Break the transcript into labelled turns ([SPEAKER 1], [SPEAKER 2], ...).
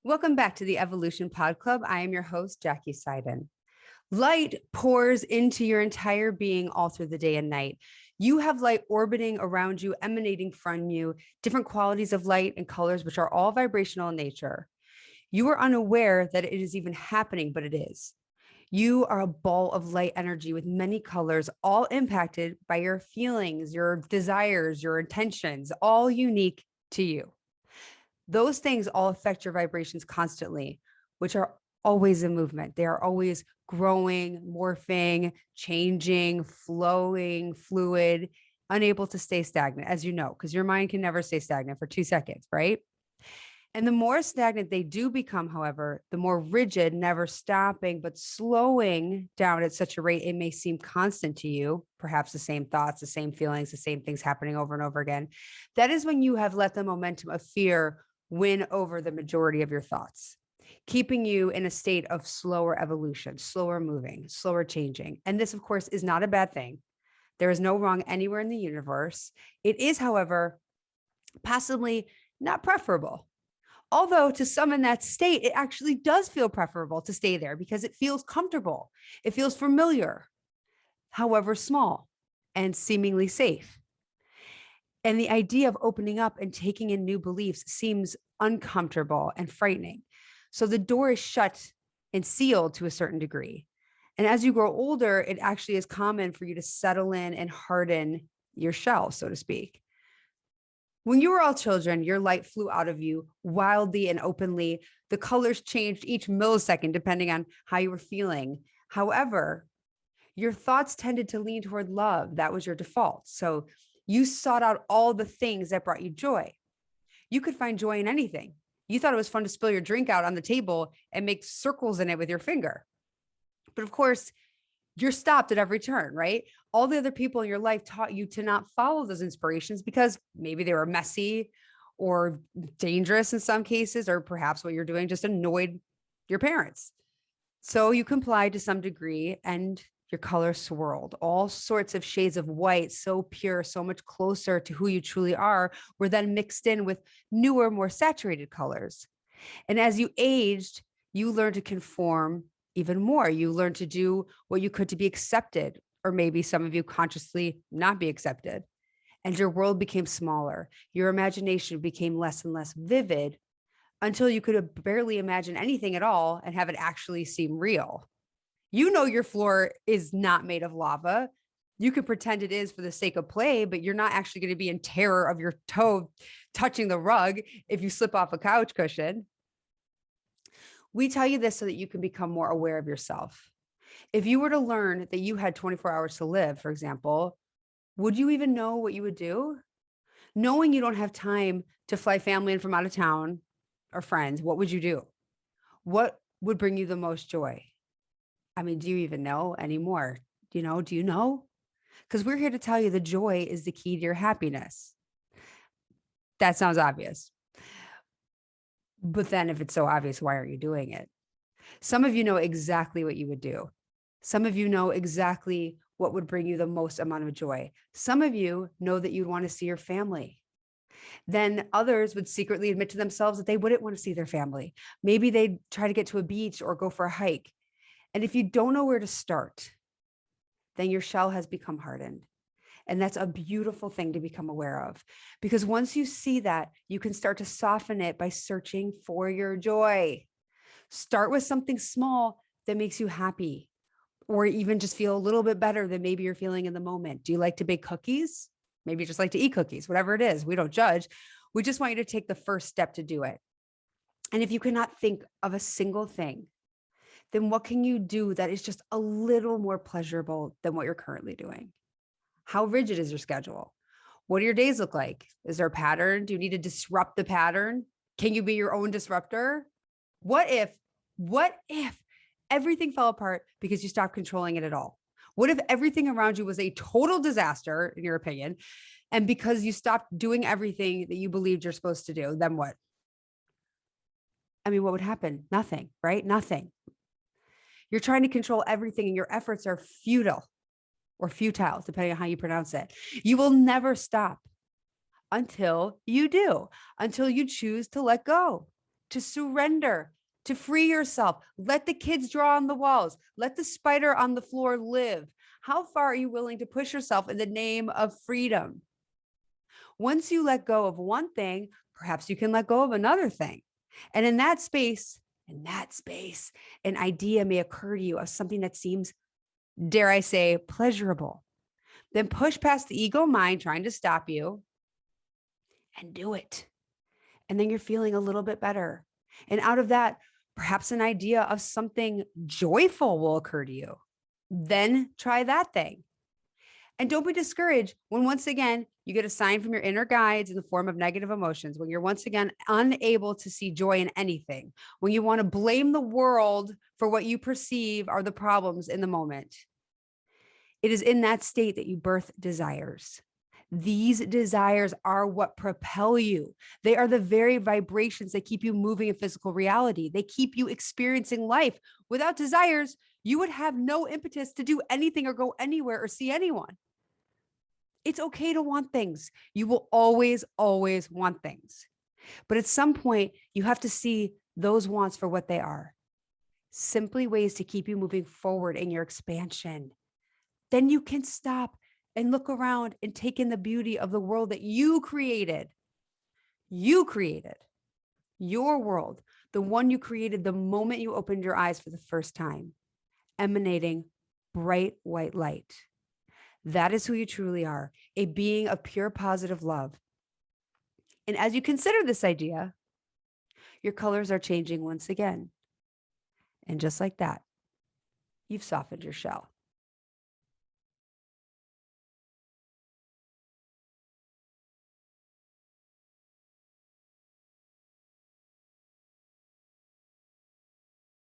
[SPEAKER 1] Welcome back to the Evolution Podclub. I am your host, Jackie Seiden. Light pours into your entire being all through the day and night. You have light orbiting around you, emanating from you, different qualities of light and colors, which are all vibrational in nature. You are unaware that it is even happening, but it is. You are a ball of light energy with many colors, all impacted by your feelings, your desires, your intentions, all unique to you. Those things all affect your vibrations constantly, which are always in movement. They are always growing, morphing, changing, flowing, fluid, unable to stay stagnant, as you know, because your mind can never stay stagnant for 2 seconds, right? And the more stagnant they do become, however, the more rigid, never stopping, but slowing down at such a rate, it may seem constant to you, perhaps the same thoughts, the same feelings, the same things happening over and over again. That is when you have let the momentum of fear win over the majority of your thoughts, keeping you in a state of slower evolution, slower moving, slower changing. And this, of course, is not a bad thing. There is no wrong anywhere in the universe. It is, however, possibly not preferable. Although to some in that state, it actually does feel preferable to stay there because it feels comfortable. It feels familiar, however small and seemingly safe. And the idea of opening up and taking in new beliefs seems uncomfortable and frightening. So the door is shut and sealed to a certain degree. And as you grow older, it actually is common for you to settle in and harden your shell, so to speak. When you were all children, your light flew out of you wildly and openly. The colors changed each millisecond depending on how you were feeling. However, your thoughts tended to lean toward love. That was your default. So you sought out all the things that brought you joy. You could find joy in anything. You thought it was fun to spill your drink out on the table and make circles in it with your finger. But of course, you're stopped at every turn, right? All the other people in your life taught you to not follow those inspirations because maybe they were messy or dangerous in some cases, or perhaps what you're doing just annoyed your parents. So you complied to some degree and your color swirled. All sorts of shades of white, so pure, so much closer to who you truly are, were then mixed in with newer, more saturated colors. And as you aged, you learned to conform even more. You learned to do what you could to be accepted, or maybe some of you consciously not be accepted. And your world became smaller. Your imagination became less and less vivid until you could barely imagine anything at all and have it actually seem real. You know your floor is not made of lava. You could pretend it is for the sake of play, but you're not actually going to be in terror of your toe touching the rug if you slip off a couch cushion. We tell you this so that you can become more aware of yourself. If you were to learn that you had 24 hours to live, for example, would you even know what you would do? Knowing you don't have time to fly family in from out of town or friends, what would you do? What would bring you the most joy? I mean, do you even know anymore? Do you know? Because we're here to tell you the joy is the key to your happiness. That sounds obvious. But then if it's so obvious, why aren't you doing it? Some of you know exactly what you would do. Some of you know exactly what would bring you the most amount of joy. Some of you know that you'd want to see your family. Then others would secretly admit to themselves that they wouldn't want to see their family. Maybe they'd try to get to a beach or go for a hike. And if you don't know where to start, then your shell has become hardened. And that's a beautiful thing to become aware of, because once you see that, you can start to soften it by searching for your joy. Start with something small that makes you happy, or even just feel a little bit better than maybe you're feeling in the moment. Do you like to bake cookies? Maybe you just like to eat cookies, whatever it is. We don't judge. We just want you to take the first step to do it. And if you cannot think of a single thing, then what can you do that is just a little more pleasurable than what you're currently doing? How rigid is your schedule? What do your days look like? Is there a pattern? Do you need to disrupt the pattern? Can you be your own disruptor? What if everything fell apart because you stopped controlling it at all? What if everything around you was a total disaster, in your opinion, and because you stopped doing everything that you believed you're supposed to do, then what? I mean, what would happen? Nothing, right? Nothing. You're trying to control everything and your efforts are futile, depending on how you pronounce it. You will never stop until you do, until you choose to let go. to surrender, to free yourself. Let the kids draw on the walls. Let the spider on the floor live. How far are you willing to push yourself in the name of freedom? Once you let go of one thing, perhaps you can let go of another thing. And in that space, an idea may occur to you of something that seems, dare I say, pleasurable. Then push past the ego mind trying to stop you and do it. And then you're feeling a little bit better. And out of that, perhaps an idea of something joyful will occur to you. Then try that thing. And don't be discouraged when once again, you get a sign from your inner guides in the form of negative emotions, when you're once again unable to see joy in anything, when you want to blame the world for what you perceive are the problems in the moment. It is in that state that you birth desires. These desires are what propel you. They are the very vibrations that keep you moving in physical reality. They keep you experiencing life. Without desires, you would have no impetus to do anything or go anywhere or see anyone. It's okay to want things. You will always, always want things. But at some point, you have to see those wants for what they are. Simply ways to keep you moving forward in your expansion. Then you can stop and look around and take in the beauty of the world that you created. You created your world, the one you created the moment you opened your eyes for the first time, emanating bright white light. That is who you truly are, a being of pure positive love. And as you consider this idea, your colors are changing once again. And just like that, you've softened your shell.